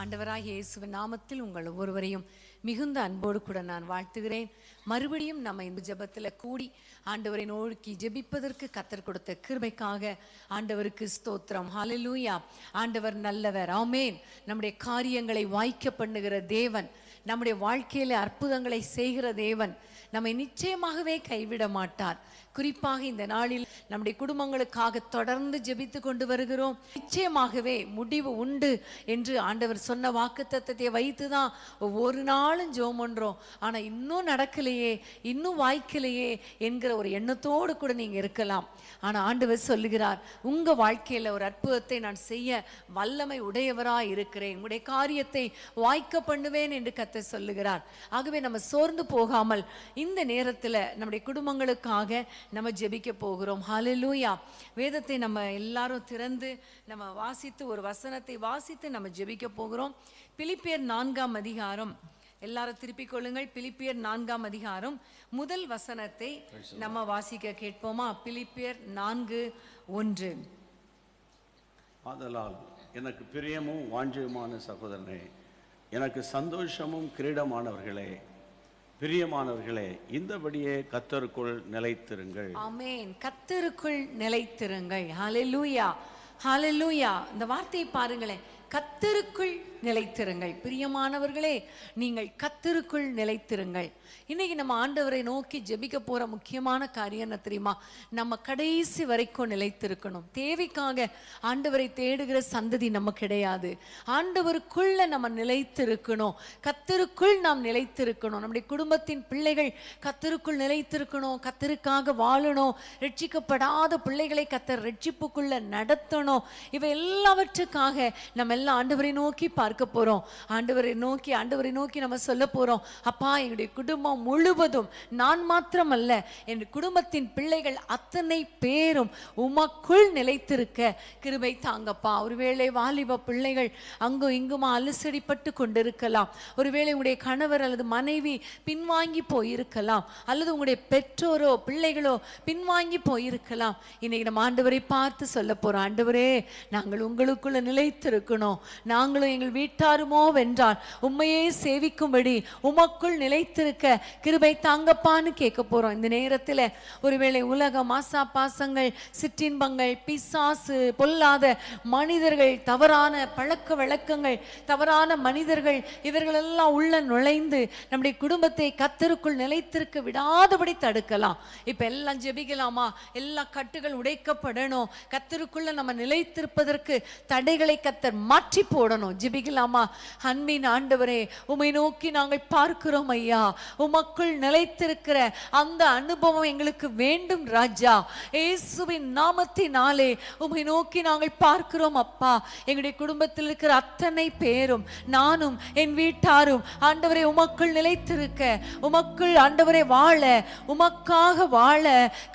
ஆண்டவராகிய இயேசுவின் நாமத்தில் உங்கள் ஒவ்வொருவரையும் மிகுந்த அன்போடு கூட நான் வாழ்த்துகிறேன். மறுபடியும் நம்ம இந்த ஜெபத்தில் கூடி ஆண்டவரை நோக்கி ஜெபிப்பதற்கு கர்த்தர் கொடுத்த கிருபைக்காக ஆண்டவருக்கு ஸ்தோத்திரம். ஹல்லேலூயா. ஆண்டவர் நல்லவர். ஆமென். நம்முடைய காரியங்களை வாய்க்க பண்ணுகிற தேவன், நம்முடைய வாழ்க்கையில அற்புதங்களை செய்கிற தேவன் நம்மை நிச்சயமாகவே கைவிட மாட்டார். குறிப்பாக இந்த நாளில் நம்முடைய குடும்பங்களுக்காக தொடர்ந்து ஜெபித்து கொண்டு வருகிறோம். நிச்சயமாகவே முடிவு உண்டு என்று ஆண்டவர் சொன்ன வாக்குத்தத்தத்தை வைத்து தான் ஒவ்வொரு நாளும் ஜெபம் பண்றோம். ஆனா இன்னும் நடக்கலையே, இன்னும் வாய்க்கலையே என்கிற ஒரு எண்ணத்தோடு கூட நீங்க இருக்கலாம். ஆனா ஆண்டவர் சொல்லுகிறார், உங்க வாழ்க்கையில ஒரு அற்புதத்தை நான் செய்ய வல்லமை உடையவராய் இருக்கிறேன், உங்களுடைய காரியத்தை வாய்க்க பண்ணுவேன் என்று கர்த்தர் சொல்லுகிறார். ஆகவே நம்ம சோர்ந்து போகாமல் இந்த நேரத்துல நம்முடைய குடும்பங்களுக்காக நம்ம ஜெபிக்க போகிறோம். ஹல்லேலூயா. வேதத்தை நம்ம எல்லாரும் திறந்து நம்ம வாசித்து ஒரு வசனத்தை வாசித்து நம்ம ஜெபிக்க போகிறோம். பிலிப்பியர் 4ஆம் அதிகாரம், எல்லாரும் திருப்பிக் கொள்ளுங்கள். பிலிப்பியர் 4ஆம் அதிகாரம் முதல் வசனத்தை நம்ம வாசிக்க கேட்போமா? பிலிப்பியர் 4:1. ஆதலால் எனக்கு பிரியமும் வாஞ்சியுமான சகோதரனே, எனக்கு சந்தோஷமும் கிரீடமானவர்களே, பிரியமானவர்களே, இந்தபடியே கர்த்தருக்குள் நிலைத்திருங்கள். ஆமென். கர்த்தருக்குள் நிலைத்திருங்கள். ஹல்லேலூயா, ஹல்லேலூயா. இந்த வார்த்தையை பாருங்களேன், கர்த்தருக்குள் நிலைத்திருங்கள். பிரியமானவர்களே, நீங்கள் கர்த்தருக்குள் நிலைத்திருங்கள். இன்னைக்கு நம்ம ஆண்டவரை நோக்கி ஜெபிக்க போற முக்கியமான காரியம் என்ன தெரியுமா? நம்ம கடைசி வரைக்கும் நிலைத்திருக்கணும். தேவைக்காக ஆண்டவரை தேடுகிற சந்ததி நம்ம கிடையாது. ஆண்டவருக்குள்ள நம்ம நிலைத்திருக்கணும். கர்த்தருக்குள் நாம் நிலைத்திருக்கணும். நம்முடைய குடும்பத்தின் பிள்ளைகள் கர்த்தருக்குள் நிலைத்திருக்கணும். கர்த்தருக்காக வாழணும். ரட்சிக்கப்படாத பிள்ளைகளை கர்த்தர் ரட்சிப்புக்குள்ள நடத்தணும். இவை எல்லாவற்றுக்காக நம்ம எல்லாம் ஆண்டவரை நோக்கி பார்க்க போறோம். ஆண்டவரை நோக்கி நம்ம சொல்ல போறோம், அப்பா, எங்களுடைய குடும்பம் முழுவதும், நான் மாத்திரம் அல்ல, என் குடும்பத்தின் பிள்ளைகள் அத்தனை பேரும் உமக்குள் நிலைத்திருக்க கிருபை தாங்கப்பா. ஒருவேளை வாலிப பிள்ளைகள் அங்கும் இங்குமா அலசடிப்பட்டு கொண்டிருக்கலாம். ஒருவேளை உங்களுடைய கணவர் அல்லது மனைவி பின்வாங்கி போயிருக்கலாம், அல்லது உங்களுடைய பெற்றோரோ பிள்ளைகளோ பின்வாங்கி போயிருக்கலாம். இன்னைக்கு நம்ம ஆண்டவரை பார்த்து சொல்ல போறோம், ஆண்டவரே, நாங்கள் உங்களுக்குள்ள நிலைத்திருக்கணும். நாங்களும் எங்கள் வீட்டாருமோ வென்றால் உம்மையே சேவிக்கும்படி உமக்குள் நிலைத்திருக்க கிருபை தாங்கப்பான்னு கேட்க போறோம். இந்த நேரத்தில் ஒருவேளை உலகம், ஆசா பாசங்கள், சிற்றின்பங்கள், பிசாசு, பொல்லாத மனிதர்கள், தவறான பழக்க வழக்கங்கள், தவறான மனிதர்கள், இவர்களெல்லாம் உள்ள நுழைந்து நம்முடைய குடும்பத்தை கர்த்தருக்குள் நிலைத்திருக்க விடாதபடி தடுக்கலாம். இப்ப எல்லாம் ஜெபிக்கலாமா? எல்லா கட்டுகள் உடைக்கப்படணும். கர்த்தருக்குள்ள நம்ம நிலைத்திருப்பதற்கு தடைகளை கர்த்தர் மாற்றி போடணும். ஜெபிக்கலாமா? அன்பின் ஆண்டவரே, உம்மை நோக்கி நாங்கள் பார்க்கிறோம் ஐயா. உமக்குள் நிலைத்திருக்கிற அந்த அனுபவம் எங்களுக்கு வேண்டும் ராஜா. இயேசுவின் நாமத்தினாலே உம்மை நோக்கி நாங்கள் பார்க்கிறோம் அப்பா. எங்களுடைய குடும்பத்தில் இருக்கிற அத்தனை பேரும், நானும் என் வீட்டாரும் ஆண்டவரே உமக்குள் நிலைத்திருக்க, உமக்குள் ஆண்டவரே வாழ, உமக்காக வாழ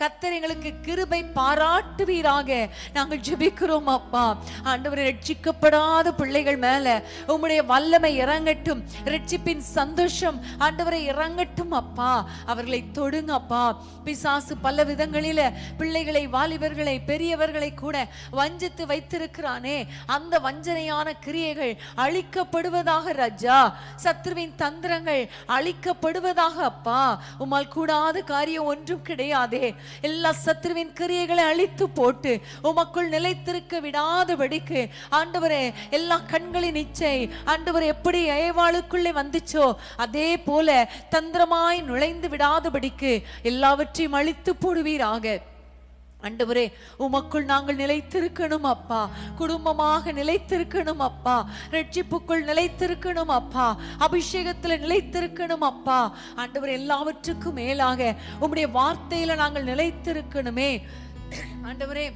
கர்த்தர் எங்களுக்கு கிருபை பாராட்டுவீராக நாங்கள் ஜெபிக்கிறோம் அப்பா. ஆண்டவரே, ரட்சிக்கப்படாத பிள்ளைகள் மேல உம்முடைய வல்லமை இறங்கட்டும். ரட்சிப்பின் சந்தோஷம் ஆண்டவரை இறங்கட்டும் அப்பா. அவர்களை தொடுங்க அப்பா. பிசாசு பல விதங்களில பிள்ளைகளை, வாலிபர்களை, பெரியவர்களை கூட வஞ்சித்து வைத்திருக்கிறானே, அந்த வஞ்சனையான கிரியைகள் அழிக்கப்படுவதாக ராஜா. சத்ருவின் தந்திரங்கள் அழிக்கப்படுவதாக அப்பா. உம்மால் கூடாத காரியம் ஒன்றும் கிடையாதே. எல்லா சத்ருவின் கிரியைகளை அழித்து போட்டு உமக்குள் நிலைத்திருக்க விடாதபடிக்கு ஆண்டவரே, எல்லா கண்களின் இச்சை ஆண்டவரே எப்படி ஏவாளுக்குள்ளே வந்துச்சோ அதே போல தந்திரமாய் நுழைந்து விடாதபடிக்கு எல்லாவற்றையும் அழித்து போடுவீராக. ஆண்டவரே, உமக்குள் நாங்கள் நிலைத்திருக்கணும் அப்பா. குடும்பமாக நிலைத்திருக்கணும் அப்பா. ரட்சிப்புக்குள் நிலைத்திருக்கணும் அப்பா. அபிஷேகத்துல நிலைத்திருக்கணும் அப்பா. ஆண்டவரே, எல்லாவற்றுக்கும் மேலாக உம்முடைய வார்த்தையில நாங்கள் நிலைத்திருக்கணுமே ஆண்டவரே.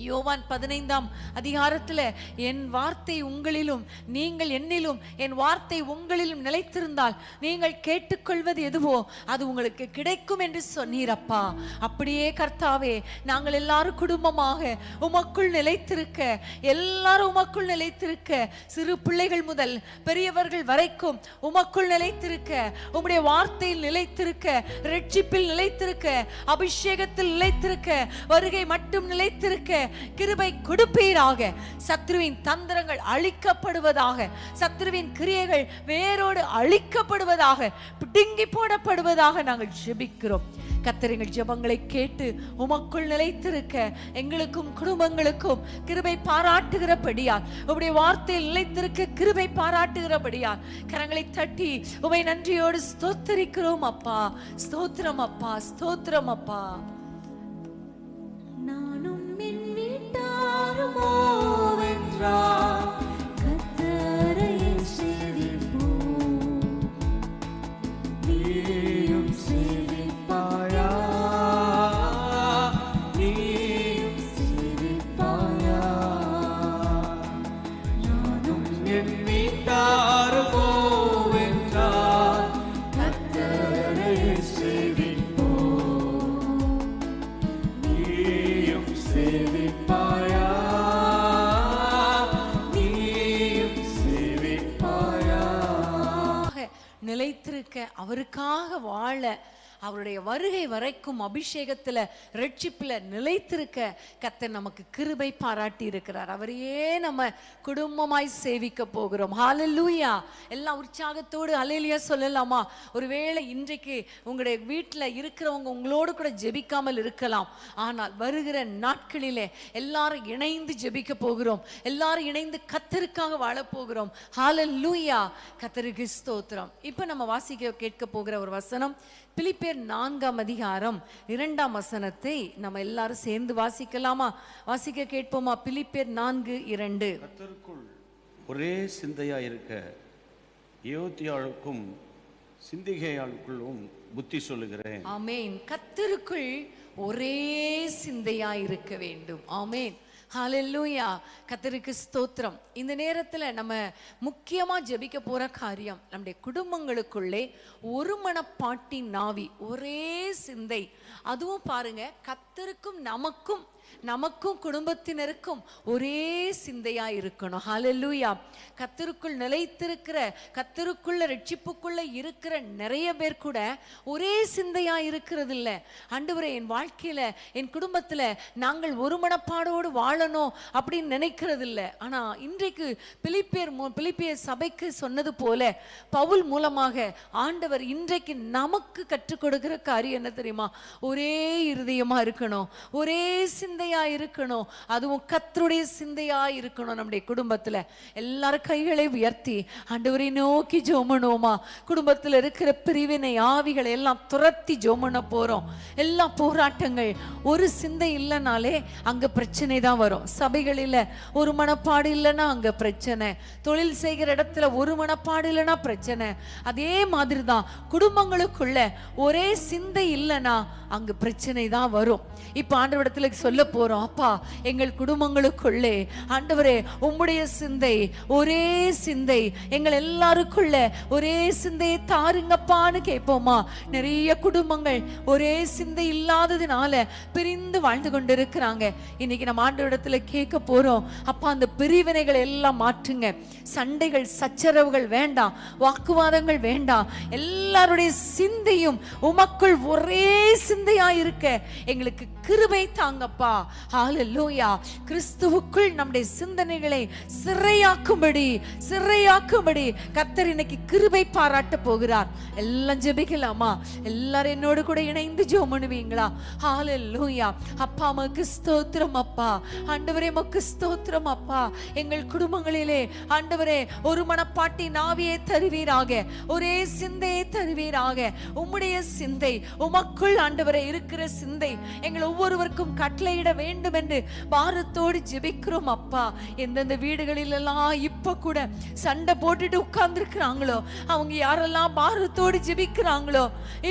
யோவான் 15ஆம் அதிகாரத்தில், என் வார்த்தை உங்களிலும் நீங்கள் என்னிலும் என் வார்த்தை உங்களிலும் நிலைத்திருந்தால் நீங்கள் கேட்டுக்கொள்வது எதுவோ அது உங்களுக்கு கிடைக்கும் என்று சொன்னீரப்பா. அப்படியே கர்த்தாவே, நாங்கள் எல்லாரும் குடும்பமாக உமக்குள் நிலைத்திருக்க, எல்லாரும் உமக்குள் நிலைத்திருக்க, சிறு பிள்ளைகள் முதல் பெரியவர்கள் வரைக்கும் உமக்குள் நிலைத்திருக்க, உம்முடைய வார்த்தையில் நிலைத்திருக்க, ரட்சிப்பில் நிலைத்திருக்க, அபிஷேகத்தில் நிலைத்திருக்க, வருகை மட்டும் நிலைத்திருக்க கிருபை கொடுப்பீராக. சத்ருவின் தந்திரங்கள் அழிக்கப்படுவதாக, சத்ருவின் கிரியைகள் வேரோடு அழிக்கப்படுவதாக, பிடுங்கி போடப்படுவதாக நாங்கள் ஜெபிக்கிறோம். கர்த்தர் எங்கள் ஜெபங்களை கேட்டு உமக்குள் நிலைத்திருக்க எங்களுக்கும் குடும்பங்களுக்கும் கிருபை பாராட்டுகிறபடியால், உம்முடைய வார்த்தையில் நிலைத்திருக்க கிருபை பாராட்டுகிறபடியால் கரங்களை தட்டி உம்மை நன்றியோடு ஸ்தோத்திரிக்கிறோம் அப்பா. ஸ்தோத்திரம் அப்பா, ஸ்தோத்திரம் அப்பா. நானும் என் வீட்டாருமோ வென்றார் கர்த்தரை சேவிப்போம். நீயும் சேவிப்பாயா, நீயும் சேவிப்பாயா. நானும் என் வீட்டாருமோ வென்றார் கர்த்தரை சேவிப்போம். நீயும் சேவிப்பாயா, நீயும் சேவிப்பாயா. நிலைத்திருக்க, அவருக்காக வாழ, அவருடைய வருகை வரைக்கும் அபிஷேகத்துல ரட்சிப்புல நிலைத்திருக்க கர்த்தர் நமக்கு கிருபை பாராட்டி இருக்கிறார். அவரையே நம்ம குடும்பமாய் சேவிக்க போகிறோம். ஹல்லேலூயா. எல்லாம் உற்சாகத்தோடு ஹல்லேலூயா சொல்லலாமா? ஒருவேளை இன்றைக்கு உங்களுடைய வீட்டில் இருக்கிறவங்க உங்களோடு கூட ஜெபிக்காமல் இருக்கலாம். ஆனால் வருகிற நாட்களிலே எல்லாரும் இணைந்து ஜெபிக்க போகிறோம். எல்லாரும் இணைந்து கர்த்தருக்காக வாழ போகிறோம். ஹல்லேலூயா. கர்த்தருக்கு ஸ்தோத்திரம். இப்போ நம்ம வாசிக்க கேட்க போகிற ஒரு வசனம் பிலிப்பியர் 4ஆம் அதிகாரம் 2ஆம் வசனத்தை நம்ம எல்லாரும் சேர்ந்து வாசிக்கலாமா? வாசிக்க கேட்போமா? பிலிப்பியர் 4:2. கர்த்தருக்குள் ஒரே சிந்தையா இருக்க யோத்தியாளுக்கும் சிந்திகையாளுக்குள்ளும் புத்தி சொல்லுகிறேன். ஆமேன். கர்த்தருக்குள் ஒரே சிந்தையா இருக்க வேண்டும். ஆமேன். ஹல்லேலூயா. கர்த்தருக்கு ஸ்தோத்திரம். இந்த நேரத்துல நம்ம முக்கியமா ஜெபிக்க போற காரியம், நம்முடைய குடும்பங்களுக்குள்ளே ஒரு மனப்பாட்டின் நாவி, ஒரே சிந்தை. அதுவும் பாருங்க, கர்த்தருக்கும் நமக்கும் குடும்பத்தினருக்கும் ஒரே சிந்தையா இருக்கணும். ஹல்லேலூயா. கர்த்தருக்குள் நிலைத்திருக்கிற, கர்த்தருக்குள்ள ரட்சிப்புக்குள்ள இருக்கிற நிறைய பேர் கூட ஒரே சிந்தையா இருக்கிறது இல்ல. ஆண்டவரே, என் வாழ்க்கையில என் குடும்பத்துல நாங்கள் ஒரு மனப்பாடோடு வாழணும் அப்படின்னு நினைக்கிறது இல்ல. ஆனா இன்றைக்கு பிலிப்பியர் சபைக்கு சொன்னது போல பவுல் மூலமாக ஆண்டவர் இன்றைக்கு நமக்கு கற்றுக் கொடுக்கிற காரியம் என்ன தெரியுமா? ஒரே இருதயமா இருக்கணும், ஒரே சிந்தையா இருக்கணும். அதுவும் கர்த்தருடைய சிந்தையா இருக்கணும். நம்முடைய குடும்பத்துல எல்லாரும் கைகளை உயர்த்தி ஆண்டவரை நோக்கி ஜெபம் பண்ணுவோமா? குடும்பத்துல இருக்கிற பிரிவினை ஆவிகளை எல்லாம் துரத்தி ஜெபம் பண்ண போறோம். எல்லா போராட்டங்கள், ஒரு சிந்தை இல்லைனாலே அங்க பிரச்சனை தான் வரும். சபைகளில ஒரு மனப்பாடு இல்லைன்னா அங்க பிரச்சனை, தொழில் செய்கிற இடத்துல ஒரு மனப்பாடு இல்லைன்னா பிரச்சனை. அதே மாதிரி தான் குடும்பங்களுக்குள்ள ஒரே சிந்தை இல்லைன்னா அங்கு பிரச்சனை தான் வரும். இப்ப ஆண்டவரிடத்துல சொல்ல போறோம், அப்பா எங்கள் குடும்பங்களுக்குள்ளே ஆண்டவரே உம்முடைய சிந்தை, ஒரே சிந்தை எங்கள் எல்லாருக்குள்ள ஒரே சிந்தையை தாருங்கப்பான்னு கேட்போமா? நிறைய குடும்பங்கள் ஒரே சிந்தை இல்லாததுனால பிரிந்து வாழ்ந்து கொண்டு இருக்கிறாங்க. இன்னைக்கு நம்ம ஆண்டவரிடத்துல கேட்க போறோம், அப்பா அந்த பிரிவினைகளை எல்லாம் மாற்றுங்க. சண்டைகள் சச்சரவுகள் வேண்டாம், வாக்குவாதங்கள் வேண்டாம். எல்லாருடைய சிந்தையும் உமக்குள் ஒரே சிந்தையா இருக்க எங்களுக்கு கிருபை தாங்கப்பா. ஹல்லேலூயா. கிறிஸ்துவுக்குள் நம்முடைய சிந்தனைகளை சிறையாக்கும்படி கர்த்தர் இன்னைக்கு கிருபை பாராட்ட போகிறார். எல்லாம் ஜெபிக்கலாமா? எல்லாரும் என்னோடு கூட இணைந்து ஜெபம் பண்ணுவீங்களா? ஹல்லேலூயா. அப்பா உமக்கு ஸ்தோத்திரம் அப்பா. ஆண்டவரே உமக்கு ஸ்தோத்திரம் அப்பா. எங்கள் குடும்பங்களிலே ஆண்டவரே ஒரு மனப்பாட்டி நாவியை தருவீராக, ஒரே சிந்தையை தருவீராக. உம்முடைய சிந்தை, உமக்குள் ஆண்டவரே இருக்கிற சிந்தை எங்கள் ஒவ்வொருவருக்கும் கட்டளையிட வேண்டும் என்று பாரத்தோடு ஜெபிக்கிறோம் அப்பா. எந்தெந்த வீடுகளில் எல்லாம் இப்ப கூட சண்டை போட்டுட்டு உட்கார்ந்து இருக்கிறாங்களோ, அவங்க யாரெல்லாம் பாரத்தோடு ஜெபிக்கிறாங்களோ,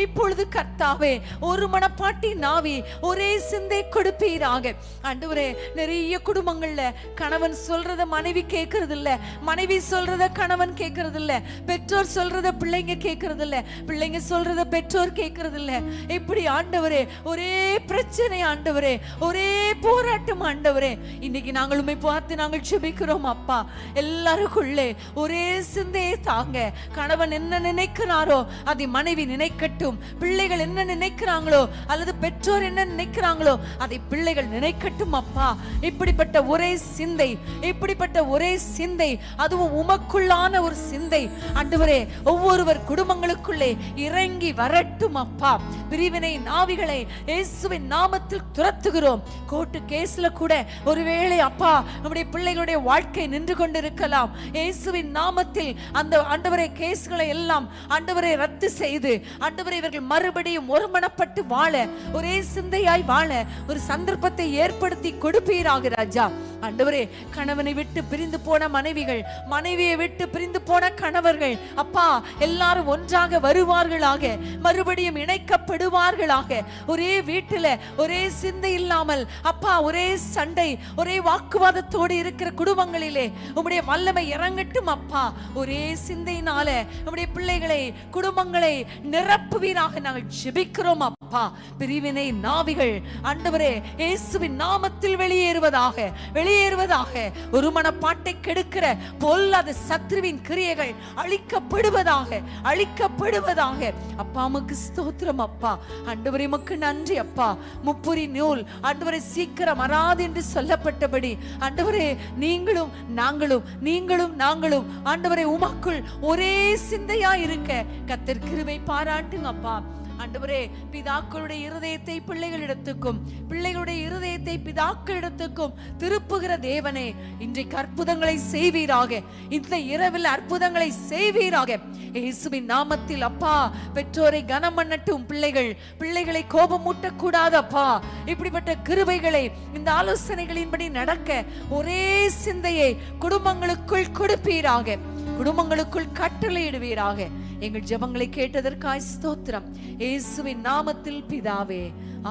இப்பொழுது கர்த்தாவே ஒரு மனப்பாட்டி நாவி, ஒரே சிந்தை கொடுப்பீராக. ஆண்டவரே, நிறைய குடும்பங்கள்ல கணவன் சொல்றத மனைவி கேட்கறது இல்ல, மனைவி சொல்றத கணவன் கேட்கறது இல்ல, பெற்றோர் சொல்றத பிள்ளைங்க கேட்கறது இல்ல, பிள்ளைங்க சொல்றத பெற்றோர் கேட்கறது இல்ல. இப்படி ஆண்டவரே, ஒரே பிரச்சனை ஆண்டவரே, ஒரே போராட்டம் ஆண்டவரே. இன்னைக்கு நாங்கள் உம்மை பார்த்து நாங்கள் ஜெபிக்கிறோம் அப்பா. எல்லாருக்குள்ளே ஒரே சிந்தையை தாங்க. கணவன் என்ன நினைக்கிறாரோ அதை மனைவி நினைக்கட்டும். பிள்ளைகள் என்ன நினைக்கிறாங்களோ அல்லது பெற்றோர் என்ன நினைக்கிறாங்களோ அதை பிள்ளைகள் நினைக்கட்டும் அப்பா. இப்படிப்பட்ட ஒரே சிந்தை, இப்படிப்பட்ட ஒரே சிந்தை, அதுவும் உமக்குள்ளான ஒரு சிந்தை ஆண்டவரே ஒவ்வொருவர் குடும்பங்களுக்குள்ளே இறங்கி வரட்டும் அப்பா. பிரிவினை நாவிகளை இயேசுவின் நாமத்தில் துரத்துகிறோம். கோர்ட்டு கேஸ்ல கூட ஒருவேளை அப்பா நம்முடைய பிள்ளைகளுடைய வாழ்க்கை நின்று கொண்டிருக்கலாம். இயேசுவின் நாமத்தில் அந்த ஆண்டவரே கேஸ்களை எல்லாம் ஆண்டவரை ரத்து செய்து ஆண்டவரை இவர்கள் மறுபடியும் ஒருமனப்பட்டு வாழ, ஒரே சிந்தையாய் வாழ ஒரு சந்தர்ப்பத்தை ஏற்படுத்தி கொடுப்பீராக ராஜா. ஆண்டவரே, கணவனை விட்டு பிரிந்து போன மனைவிகள், மனைவியை விட்டு பிரிந்து போன கணவர்கள் அப்பா எல்லாரும் ஒன்றாக வருவார்களாக, மறுபடியும் இணைக்கப்படுவார்களாக. ஒரே வீட்டில் ஒரே சிந்தை இல்லாமல் அப்பா ஒரே சண்டை, ஒரே வாக்குவாதத்தோடு இருக்கிற குடும்பங்களிலே உம்முடைய வல்லமை இறங்கட்டும் அப்பா. ஒரே சிந்தையினால உம்முடைய பிள்ளைகளை, குடும்பங்களை நிரப்புவீராக நாங்கள் ஜெபிக்கிறோம் அப்பா. பிரிவினை நாவிகள் ஆண்டவரே இயேசுவின் நாமத்தில் வெளியேறுவதாக, வெளியேறுவதாக. ஒரு மனப்பாட்டை கெடுக்கிற பொல்லாத சத்ருவின் கிரியைகள் அழிக்கப்படுவதாக, அழிக்கப்படுவதாக. அப்பா உமக்கு ஸ்தோத்திரம் அப்பா. ஆண்டவரே உமக்கு நன்றி அப்பா. முப்புரி நூல் ஆண்டவரே சீக்கிரம் அறாது என்று சொல்லப்பட்டபடி ஆண்டவரே நீங்களும் நாங்களும், நீங்களும் நாங்களும் ஆண்டவரே உமக்குள் ஒரே சிந்தையா இருக்க கர்த்தர் கிருபை பாராட்டுங்க அப்பா. ஆண்டவரே, பிதாக்களுடைய இருதயத்தை பிள்ளைகளிடத்துக்கும், பிள்ளைகளுடைய இருதயத்தை பிதாக்களிடத்துக்கும் திருப்புகிற தேவனே, இன்றைக்கு அற்புதங்களை செய்வீராக. இந்த இரவில் அற்புதங்களை செய்வீராக இயேசுவின் நாமத்தில் அப்பா. பெற்றோரை கனம் பண்ணட்டும் பிள்ளைகள், பிள்ளைகளை கோபமூட்டக்கூடாது அப்பா. இப்படிப்பட்ட கிருபைகளை இந்த ஆலோசனைகளின்படி நடக்க ஒரே சிந்தையை குடும்பங்களுக்குள் கொடுப்பீராக, குடும்பங்களுக்குள் கட்டளையிடுவீராக. எங்கள் ஜெபங்களை கேட்டதற்காய் ஸ்தோத்திரம். இயேசுவின் நாமத்தில் பிதாவே,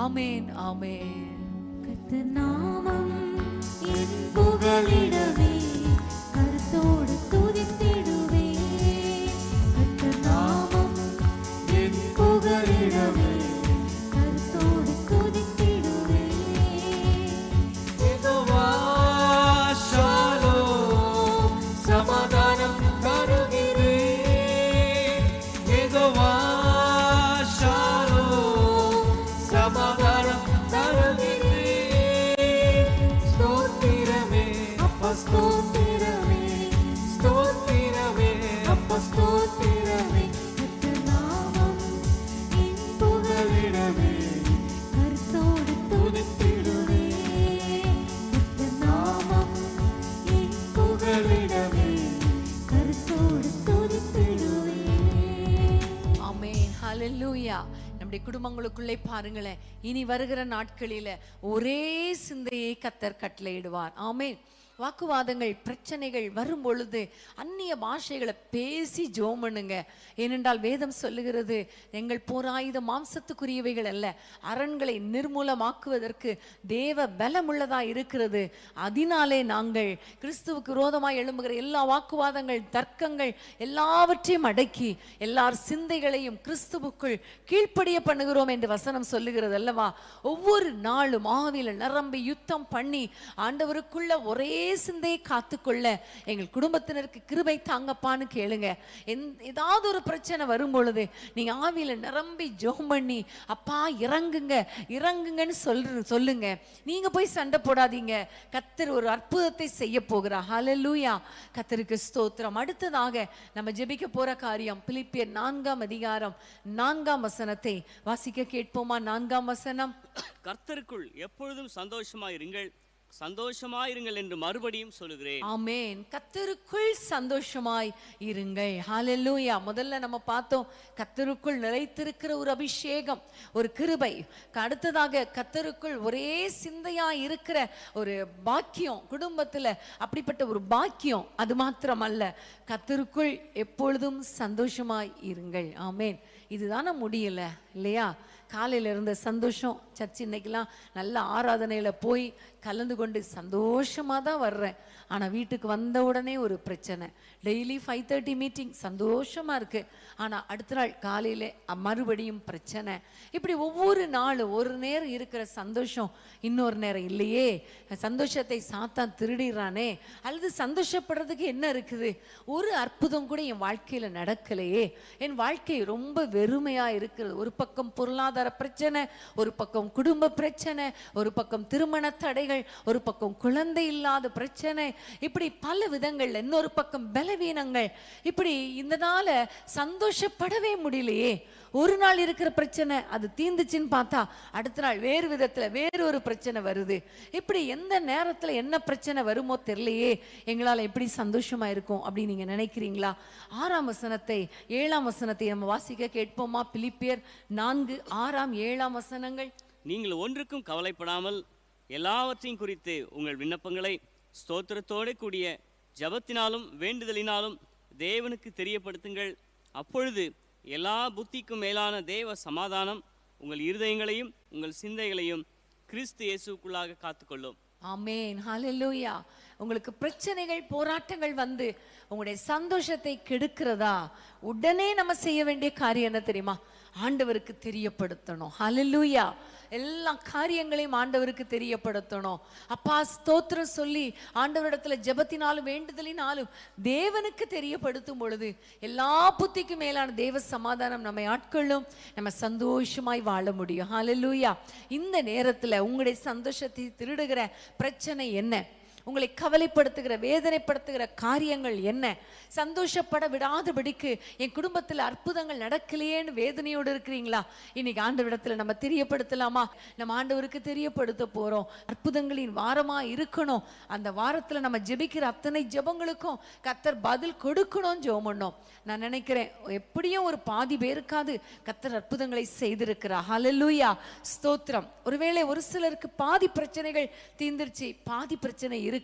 ஆமென், ஆமென். கர்த்தர் நாமம் என் புகழிடவே, கருத்தோடு துதித்திடுவே. கர்த்தர் நாமம் என் புகழிடவே, கருத்தோடு துதித்திடுவே. யெகோவா ஷாலோம், சமாதானம் தருகிறே. யெகோவா ஷாலோம், சமாதானம் தருகிறே. ஸ்தோத்திரமே அப்பா, ஸ்தோத்திரமே, ஸ்தோத்திரமே அப்பா, ஸ்தோத்திரமே. கர்த்தர் நாமம் என் புகழிடவே, கருத்தோடு துதித்திடுவே. கர்த்தர் நாமம் என் புகழிடவே, கருத்தோடு துதித்திடுவே. ஆமென், ஹல்லேலூயா. நம்முடைய குடும்பங்களுக்குள்ளே பாருங்களேன், இனி வருகிற நாட்களில ஒரே சிந்தையை கர்த்தர் கட்டளையிடுவார். ஆமென். வாக்குவாதங்கள், பிரச்சனைகள் வரும் பொழுது அந்நிய பாஷைகளை பேசி ஜெபம் பண்ணுங்க. ஏனென்றால் வேதம் சொல்லுகிறது, எங்கள் போராயுத மாம்சத்துக்குரியவைகள் அல்ல, அரண்களை நிர்மூலமாக்குவதற்கு தேவ பலமுள்ளதா இருக்கிறது. அதனாலே நாங்கள் கிறிஸ்துவுக்கு விரோதமாய் எழும்புகிற எல்லா வாக்குவாதங்கள், தர்க்கங்கள் எல்லாவற்றையும் அடக்கி எல்லார் சிந்தைகளையும் கிறிஸ்துவுக்குள் கீழ்ப்படிய பண்ணுகிறோம் என்று வசனம் சொல்லுகிறது அல்லவா. ஒவ்வொரு நாளும் ஆவியில நிரம்பி யுத்தம் பண்ணி ஆண்டவருக்குள்ள ஒரே சிந்தையை காத்துக்கொள்ள எங்கள் குடும்பத்தினருக்கு கிருபை தாங்கப்பான்னு கேளுங்க. ஏதாவது ஒரு பிரச்சனை வரும் பொழுது நீங்க ஆவியில நிரம்பி ஜெபம் பண்ணி அப்பா இறங்குங்க, இறங்குங்கன்னு சொல்லுங்க. நீங்க போய் சண்டை போடாதீங்க. கர்த்தர் ஒரு அற்புதத்தை செய்ய போகிறார். ஹல்லேலூயா, கர்த்தருக்கு ஸ்தோத்திரம். அடுத்ததாக நம்ம ஜெபிக்க போற காரியம் பிலிப்பியர் 4ஆம் அதிகாரம் 4ஆம் வசனத்தை வாசிக்க கேட்போமா? 4ஆம் வசனம். கர்த்தருக்குள் எப்பொழுதும் சந்தோஷமாயிருங்கள், சந்தோஷமாயிருங்கள் என்று மறுபடியும் சொல்லுகிறேன். ஆமென். கர்த்தருக்குள் சந்தோஷமாய் இருங்கள். ஹல்லேலூயா. முதல்ல நம்ம பார்த்தோம் கர்த்தருக்குள் நிலைத்திருக்கிற ஒரு அபிஷேகம், ஒரு கிருபை. அடுத்ததாக கர்த்தருக்குள் ஒரே சிந்தையா இருக்கிற ஒரு பாக்கியம், குடும்பத்துல அப்படிப்பட்ட ஒரு பாக்கியம். அது மாத்திரமல்ல, கர்த்தருக்குள் எப்பொழுதும் சந்தோஷமாய் இருங்கள். ஆமென். இதுதானே முடியல இல்லையா? காலையில் இருந்த சந்தோஷம், சர்ச் இன்னைக்கெல்லாம் நல்ல ஆராதனையில் போய் கலந்து கொண்டு சந்தோஷமாக தான் வர்றேன். ஆனால் வீட்டுக்கு வந்த உடனே ஒரு பிரச்சனை. டெய்லி 5:30 மீட்டிங் சந்தோஷமாக இருக்குது, ஆனால் அடுத்த நாள் காலையில் மறுபடியும் பிரச்சனை. இப்படி ஒவ்வொரு நாளும் ஒரு நேரம் இருக்கிற சந்தோஷம் இன்னொரு நேரம் இல்லையே. சந்தோஷத்தை சாத்தான் திருடிறானே, அல்லது சந்தோஷப்படுறதுக்கு என்ன இருக்குது? ஒரு அற்புதம் கூட என் வாழ்க்கையில் நடக்கலையே, என் வாழ்க்கை ரொம்ப வெறுமையாக இருக்கிறது. ஒரு பக்கம் பொருளாதார பிரச்சனை, ஒரு பக்கம் குடும்ப பிரச்சனை, ஒரு பக்கம் திருமண தடைகள், ஒரு பக்கம் குழந்தை இல்லாத பிரச்சனை, இப்படி பல விதங்கள்ல, இன்னொரு பக்கம் பலவீனங்கள். இப்படி இந்த நாள சந்தோஷப்படவே முடியலையே. ஒரு நாள் இருக்கிற பிரச்சனை அது தீந்துச்சுன்னு பார்த்தா அடுத்த நாள் வேறு விதத்துல வேறு ஒரு பிரச்சனை வருது. இப்படி எந்த நேரத்துல என்ன பிரச்சனை வருமோ தெரியலையே, எங்களால எப்படி சந்தோஷமா இருக்கும் அப்படின்னு நீங்க நினைக்கிறீங்களா? 6ஆம் வசனத்தை 7ஆம் வசனத்தை நம்ம வாசிக்க கேட்போமா? பிலிப்பியர் 4:6-7 வசனங்கள். நீங்கள் ஒன்றுக்கும் கவலைப்படாமல் எல்லாவற்றையும் குறித்து உங்கள் விண்ணப்பங்களை ஸ்தோத்திரத்தோடு கூடிய ஜபத்தினாலும் வேண்டுதலினாலும் தேவனுக்கு தெரியப்படுத்துங்கள். அப்பொழுது எல்லா புத்திக்கும் மேலான தேவ சமாதானம் உங்கள் இருதயங்களையும் உங்கள் சிந்தைகளையும் கிறிஸ்து இயேசுக்குள்ளாக காத்துக்கொள்ளும். ஆமென், ஹல்லேலூயா. உங்களுக்கு பிரச்சனைகள் போராட்டங்கள் வந்து உங்களுடைய சந்தோஷத்தை கெடுக்கிறதா? உடனே நம்ம செய்ய வேண்டிய காரியம் என்ன தெரியுமா? ஆண்டவருக்கு தெரியப்படுத்தணும். ஹல்லேலூயா. எல்லா காரியங்களையும் ஆண்டவருக்கு தெரியப்படுத்தணும். அப்பா ஸ்தோத்திரம் சொல்லி ஆண்டவரிடத்துல ஜெபத்தினாலும் வேண்டுதலினாலும் தேவனுக்கு தெரியப்படுத்தும் பொழுது எல்லா புத்திக்கும் மேலான தேவ சமாதானம் நம்மை ஆட்கொள்ளும். நம்ம சந்தோஷமாய் வாழ முடியும். ஹல்லேலூயா. இந்த நேரத்துல உங்களுடைய சந்தோஷத்தை திருடுகிற பிரச்சனை என்ன? உங்களை கவலைப்படுத்துகிற வேதனைப்படுத்துகிற காரியங்கள் என்ன? சந்தோஷப்பட விடாதபடிக்கு என் குடும்பத்தில் அற்புதங்கள் நடக்கலையேன்னு வேதனையோடு இருக்கிறீங்களா? இன்னைக்கு ஆண்டவரிடத்துல நம்ம தெரியப்படுத்தலாமா? நம்ம ஆண்டவருக்கு தெரியப்படுத்த போறோம். அற்புதங்களின் வாரமா இருக்கணும். அந்த வாரத்துல நம்ம ஜெபிக்கிற அத்தனை ஜெபங்களுக்கும் கர்த்தர் பதில் கொடுக்கணும். ஜெபம் பண்ணோம். நான் நினைக்கிறேன் எப்படியும் ஒரு பாதி பேருக்காது கர்த்தர் அற்புதங்களை செய்திருக்கிறார். ஹல்லேலூயா, ஸ்தோத்திரம். ஒருவேளை ஒரு சிலருக்கு பாதி பிரச்சனைகள் தீர்ந்துருச்சு, பாதி பிரச்சனை இருக்கு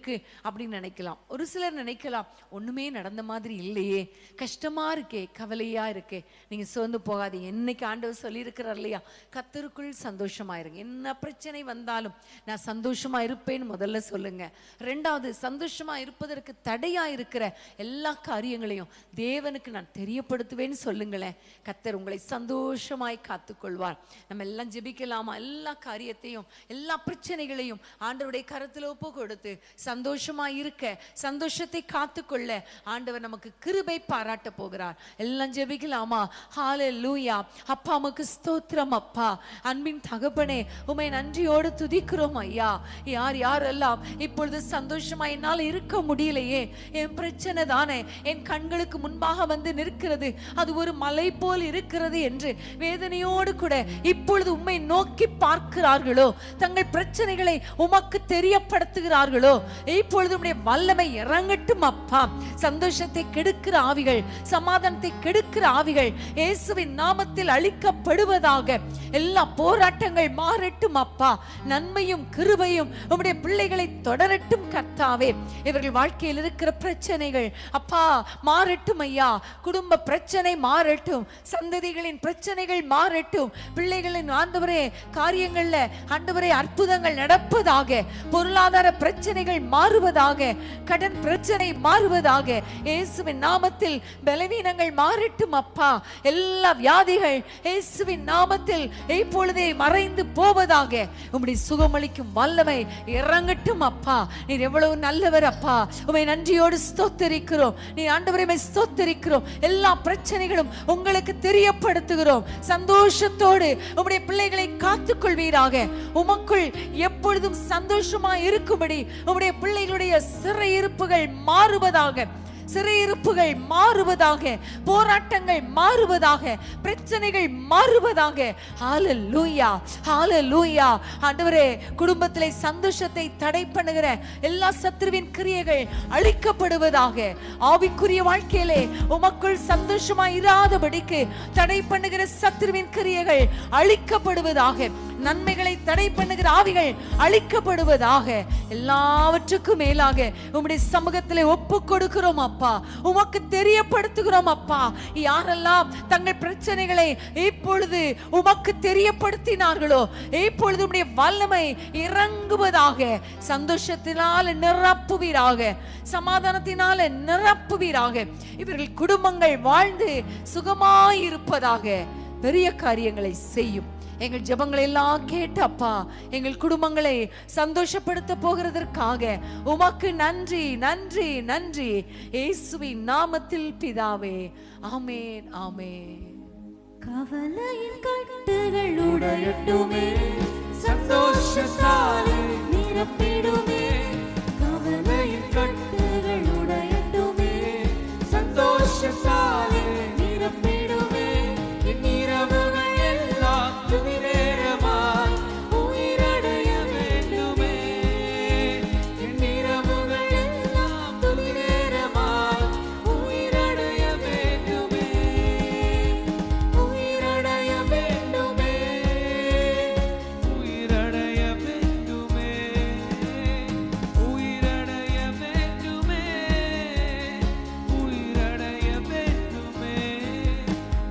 அப்படின்னு நினைக்கலாம். ஒரு சிலர் நினைக்கலாம் ஒண்ணுமே நடந்த மாதிரி இல்லையே, கஷ்டமா இருக்கே, கவலையா இருக்கே. நீங்க சோர்ந்து போகாதீங்க. இன்னைக்கு ஆண்டவர் சொல்லி இருக்கிறார் இல்லையா, கர்த்தருக்குள் சந்தோஷமா இருங்க. என்ன பிரச்சனை வந்தாலும் நான் சந்தோஷமா இருப்பேன்னு முதல்ல சொல்லுங்க. ரெண்டாவது, சந்தோஷமா இருப்பதற்கு தடையா இருக்கிற எல்லா காரியங்களையும் தேவனுக்கு நான் தெரியப்படுத்துவேன்னு சொல்லுங்களேன். கர்த்தர் உங்களை சந்தோஷமாய் காத்துக்கொள்வார். நம்ம எல்லாம் ஜெபிக்கலாமா? எல்லா காரியத்தையும் எல்லா பிரச்சனைகளையும் ஆண்டவருடைய கரத்துல ஒப்பு கொடுத்து சந்தோஷமா இருக்க, சந்தோஷத்தை காத்துக்கொள்ள ஆண்டவர் நமக்கு கிருபை பாராட்ட போகிறார். எல்லாம் ஜெபிக்கலாமா? ஹல்லேலூயா. அப்பா உமக்கு ஸ்தோத்திரம். அப்பா அன்பின் தகப்பனே, உம்மை நன்றியோடு துதிக்கிறோம் ஐயா. யார் யாரெல்லாம் இப்பொழுது சந்தோஷமா என்னால் இருக்க முடியலையே, என் பிரச்சனை தானே என் கண்களுக்கு முன்பாக வந்து நிற்கிறது, அது ஒரு மலை போல் இருக்கிறது என்று வேதனையோடு கூட இப்பொழுது உம்மை நோக்கி பார்க்கிறார்களோ, தங்கள் பிரச்சனைகளை உமக்கு தெரியப்படுத்துகிறார்களோ, இப்பொழுது உம்முடைய வல்லமை இறங்கட்டும் அப்பா. சந்தோஷத்தை கெடுக்கிற ஆவிகள், சமாதானத்தை கெடுக்கிற ஆவிகள் இயேசுவின் நாமத்தில் அழிக்கப்படுவதாக. எல்லா போராட்டங்கள் மாறட்டும் அப்பா. நன்மையும் கிருபையும் உம்முடைய பிள்ளைகளை தொடரட்டும் கர்த்தாவே. இவர்கள் வாழ்க்கையில் இருக்கிற பிரச்சனைகள் அப்பா மாறட்டும் ஐயா. குடும்ப பிரச்சனை மாறட்டும், சந்ததிகளின் பிரச்சனைகள் மாறட்டும், பிள்ளைகளின் ஆண்டவரே காரியங்கள்ல ஆண்டவரே அற்புதங்கள் நடப்பதாக, பொருளாதார பிரச்சனைகள் மாறுவதாக, கடன் பிரச்சனை மாறுவதாக. இயேசுவின் நாமத்தில் பலவீனங்கள் மாறட்டும் அப்பா. எல்லா வியாதிகள் இயேசுவின் நாமத்தில் இப்பொழுதே மறைந்து போவதாக. உம்முடைய சுகமளிக்கும் வல்லமை இறங்கட்டும் அப்பா. நீர் எவ்வளவு நல்லவர் அப்பா. உம்மை நன்றியோடு ஸ்தோத்திரிக்கிறோம். நீ ஆண்டவரை ஸ்தோத்திரிக்கிறோம். எல்லா பிரச்சனைகளும் உங்களுக்கு தெரியப்படுத்துகிறோம். சந்தோஷத்தோடு உம்முடைய பிள்ளைகளை காத்துக்கொள்வீராக. உமக்குள் எப்பொழுதும் சந்தோஷமா இருக்கும்படி உம்முடைய பிள்ளைகளுடைய சிறையிருப்புகள் மாறுவதாக, சிறையிருப்புகள் மாறுவதாக, போராட்டங்கள் மாறுவதாக, பிரச்சனைகள் மாறுவதாக. ஹல்லேலூயா, ஹல்லேலூயா. ஆண்டவரே, குடும்பத்திலே சந்தோஷத்தை தடை பண்ணுகிற எல்லா சத்துருவின் கிரியைகள் அழிக்கப்படுவதாக. ஆவிக்குரிய வாழ்க்கையிலே உமக்குள் சந்தோஷமா இராதபடிக்கு தடை பண்ணுகிற சத்துருவின் கிரியைகள் அழிக்கப்படுவதாக. நன்மைகளை தடை பண்ணுகிற ஆவிகள் அழிக்கப்படுவதாக. எல்லாவற்றுக்கும் மேலாக உம்முடைய சமூகத்திலே ஒப்பு கொடுக்கிறோம் அப்பா. உமக்கு தெரியப்படுத்துகிறோம் அப்பா. யாரெல்லாம் தங்கள் பிரச்சனைகளை இப்பொழுது உமக்கு தெரியப்படுத்தினார்களோ இப்பொழுது உம்முடைய வல்லமை இறங்குவதாக. சந்தோஷத்தினால் நிரப்புவீராக, சமாதானத்தினால நிரப்புவீராக. இவர்கள் குடும்பங்கள் வாழ்ந்து சுகமாயிருப்பதாக. பெரிய காரியங்களை செய்யும். எங்கள் ஜெபங்களை எல்லாம் கேட்டு அப்பா எங்கள் குடும்பங்களை சந்தோஷப்படுத்த போகிறதற்காக உமக்கு நன்றி நன்றி நன்றி. இயேசுவின் நாமத்தில் பிதாவே, ஆமென் ஆமென். கவலையின் கட்டுகள் உடையட்டுமே, சந்தோஷத்தாலே நிரப்பிடுமே. கவலையின் கட்டுகள் உடையட்டுமே, சந்தோஷத்தாலே நிரப்பிடுமே. என் இரவுகள் எல்லாம் துதி நேரமாய் உயிரடைய வேண்டுமே. என் இரவுகள் எல்லாம் துதி நேரமாய் உயிரடைய வேண்டுமே. உயிரடைய வேண்டுமே. உயிரடைய வேண்டுமே. உயிரடைய வேண்டுமே. உயிரடைய வேண்டுமே.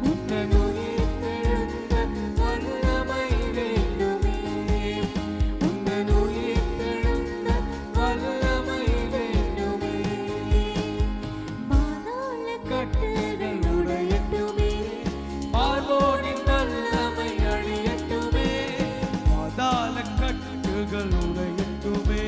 உன்னன் உயிர்த்தெழுந்த வல்லமை வேண்டுமே. உன்னன் உயிர்த்தெழுந்த வல்லமை வேண்டுமே. பாதாள கட்டுகள் உடையட்டுமே, பார்வோனின் வல்லமை அழியட்டுமே. பாதாள கட்டுகள் உடையட்டுமே.